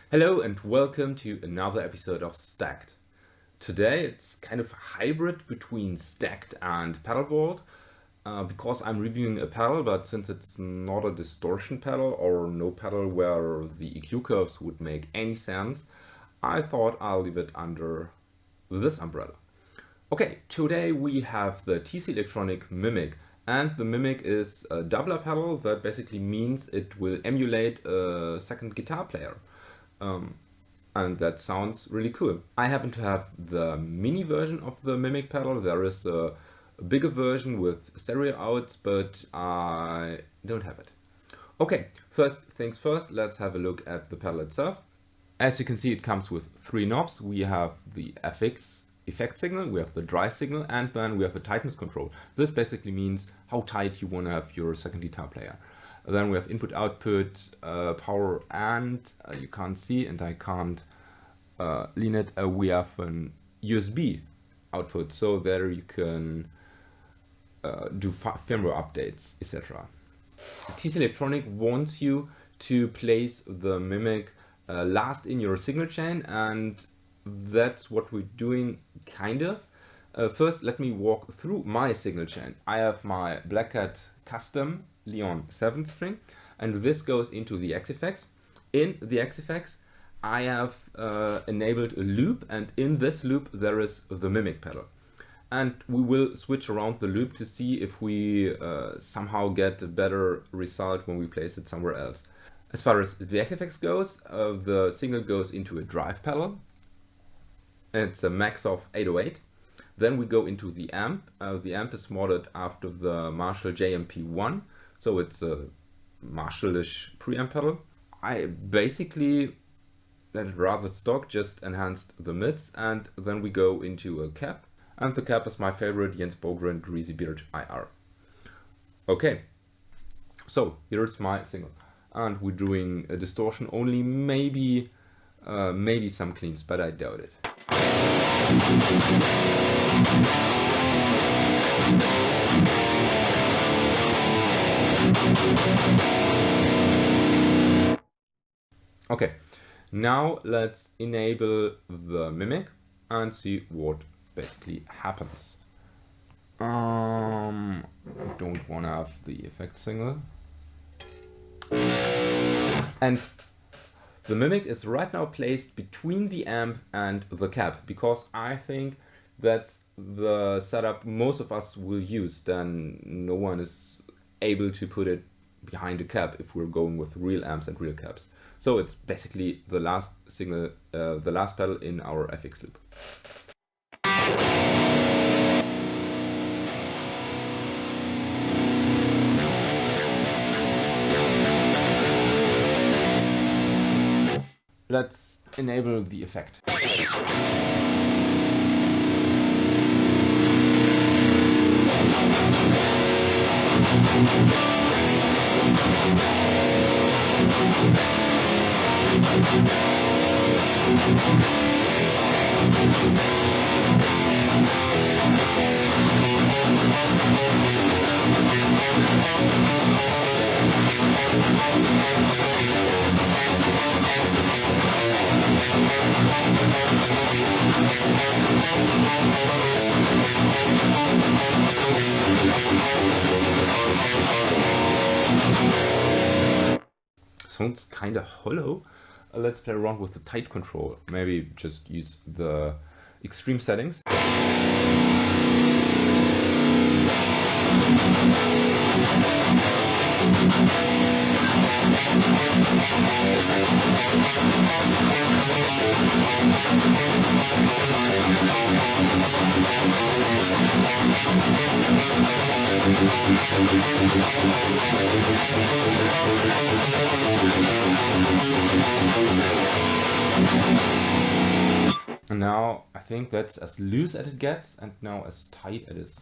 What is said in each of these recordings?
Hello and welcome to another episode of Stacked. Today it's kind of a hybrid between Stacked and pedal vault because I'm reviewing a pedal, but since it's not a distortion pedal or no pedal where the EQ curves would make any sense, I thought I'll leave it under this umbrella. Okay, today we have the TC Electronic Mimiq, and the Mimiq is a doubler pedal that basically means it will emulate a second guitar player. And that sounds really cool. I happen to have the mini version of the Mimiq pedal. There is a bigger version with stereo outs, but I don't have it. Okay, first things first, let's have a look at the pedal itself. As you can see, it comes with three knobs. We have the FX effect signal, we have the dry signal, and then we have a tightness control. This basically means how tight you want to have your second guitar player. Then we have input, output, power, and you can't see, and I can't lean it. We have an USB output, so there you can do firmware updates, etc. TC Electronic wants you to place the Mimiq last in your signal chain, and that's what we're doing, kind of. First, let me walk through my signal chain. I have my Black Cat custom Leon 7th string, and this goes into the XFX. In the XFX, I have enabled a loop, and in this loop there is the Mimiq pedal. And we will switch around the loop to see if we somehow get a better result when we place it somewhere else. As far as the XFX goes, the signal goes into a drive pedal. It's a max of 808. Then we go into the amp. The amp is modded after the Marshall JMP1, so it's a Marshall-ish preamp pedal. I basically let it rather stock, just enhanced the mids, and then we go into a cap. And the cap is my favorite Jens Bogren Greasy Beard IR. Okay, so here's my signal. And we're doing a distortion only, maybe some cleans, but I doubt it. Okay, now let's enable the Mimiq and see what basically happens. I don't want to have the effect signal. And the Mimiq is right now placed between the amp and the cap, because I think that's the setup most of us will use. Then no one is able to put it behind a cap if we're going with real amps and real caps. So it's basically the last signal, the last pedal in our FX loop. Let's enable the effect. Sounds kind of hollow. Let's play around with the tight control. Maybe just use the extreme settings. And now I think that's as loose as it gets, and now as tight it is.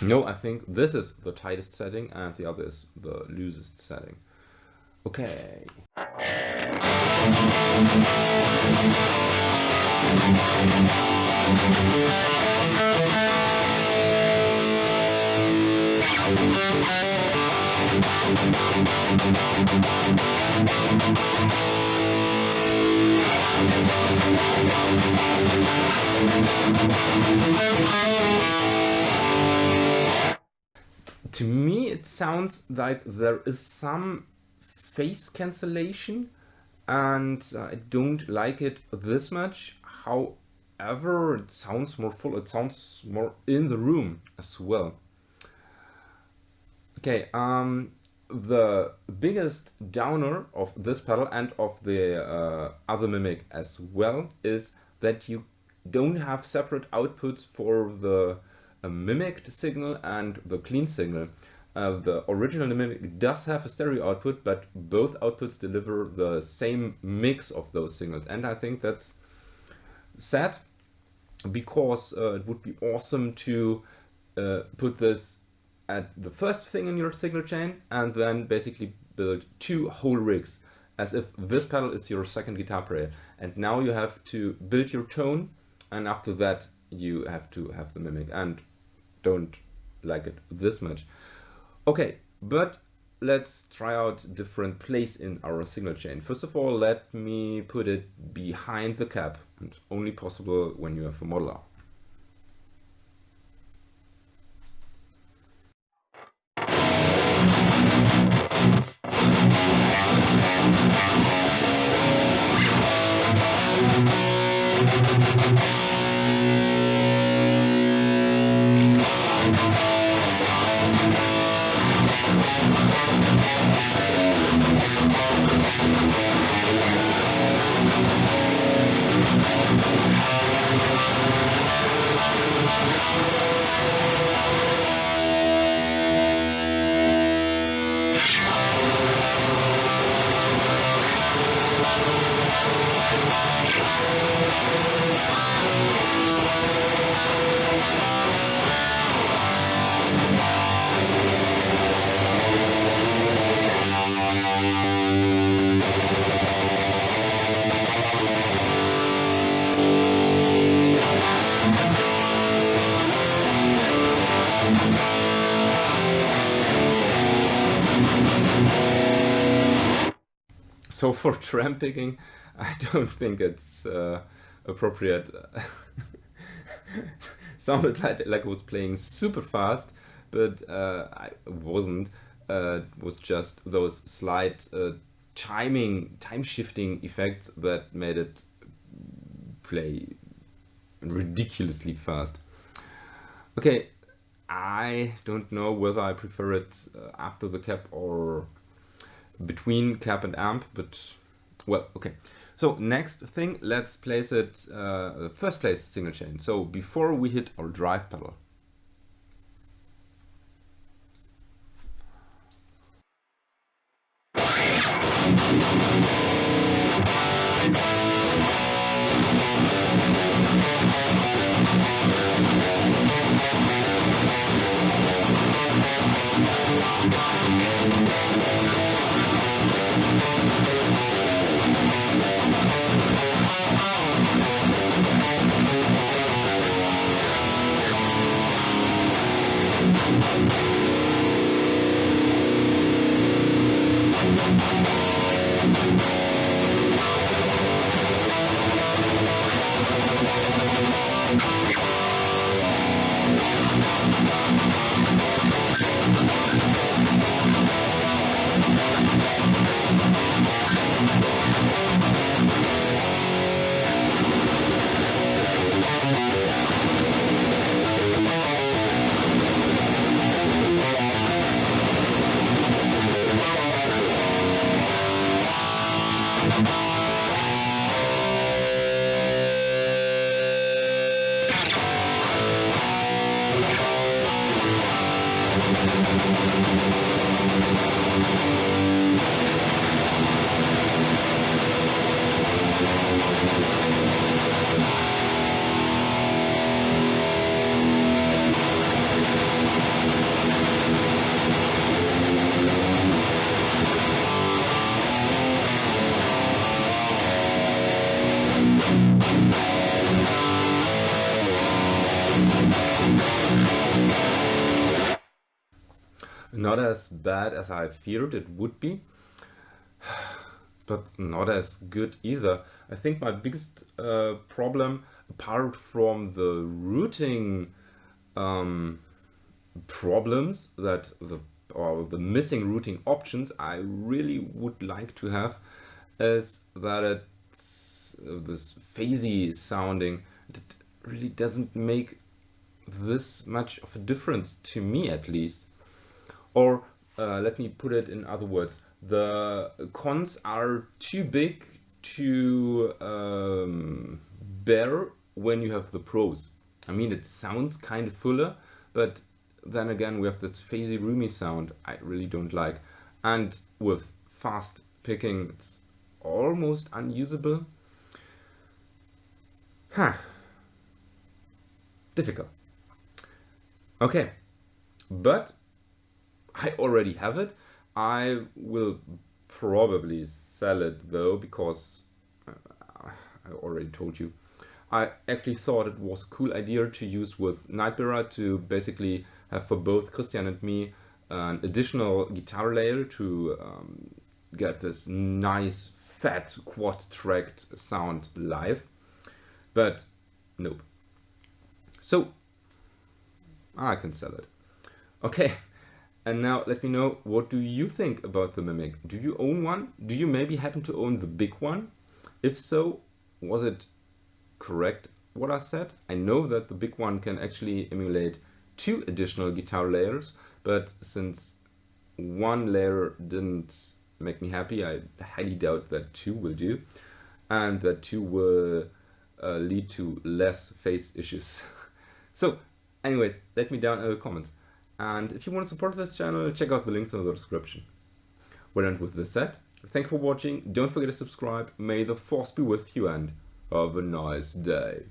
No, I think this is the tightest setting and the other is the loosest setting. Okay. To me, it sounds like there is some phase cancellation, and I don't like it this much. However, it sounds more full, it sounds more in the room as well. Okay, the biggest downer of this pedal and of the other Mimiq as well is that you don't have separate outputs for the mimicked signal and the clean signal. The original Mimiq does have a stereo output, but both outputs deliver the same mix of those signals, and I think that's sad because it would be awesome to put this at the first thing in your signal chain and then basically build two whole rigs as if this pedal is your second guitar player, and now you have to build your tone and after that you have to have the Mimiq, and don't like it this much. Okay, but let's try out different place in our signal chain. First of all, let me put it behind the cap, and only possible when you have a modeler. So for tram picking, I don't think it's appropriate. Sounded like I was playing super fast, but I wasn't. It was just those slight time shifting effects that made it play ridiculously fast. Okay, I don't know whether I prefer it after the cap or between cap and amp, but well, okay. So next thing, let's place it first place single chain. So before we hit our drive pedal. Not as bad as I feared it would be, but not as good either. I think my biggest problem, apart from the routing problems that the missing routing options I really would like to have, is that it's this phasey sounding. It really doesn't make this much of a difference to me, at least. Or let me put it in other words, the cons are too big to bear when you have the pros. I mean, it sounds kind of fuller, but then again, we have this phasey, roomy sound I really don't like. And with fast picking, it's almost unusable. Difficult. Okay, but I already have it. I will probably sell it though, because I already told you. I actually thought it was a cool idea to use with Nightbearer to basically have for both Christian and me an additional guitar layer to get this nice fat quad-tracked sound live. But nope. So I can sell it. Okay. And now let me know, what do you think about the Mimiq? Do you own one? Do you maybe happen to own the big one? If so, was it correct what I said? I know that the big one can actually emulate 2 additional guitar layers, but since one layer didn't make me happy, I highly doubt that 2 will do, and that 2 will lead to less phase issues. So anyways, let me down in the comments. And if you want to support this channel, check out the links in the description. Well, and with this said, thank you for watching. Don't forget to subscribe. May the force be with you and have a nice day.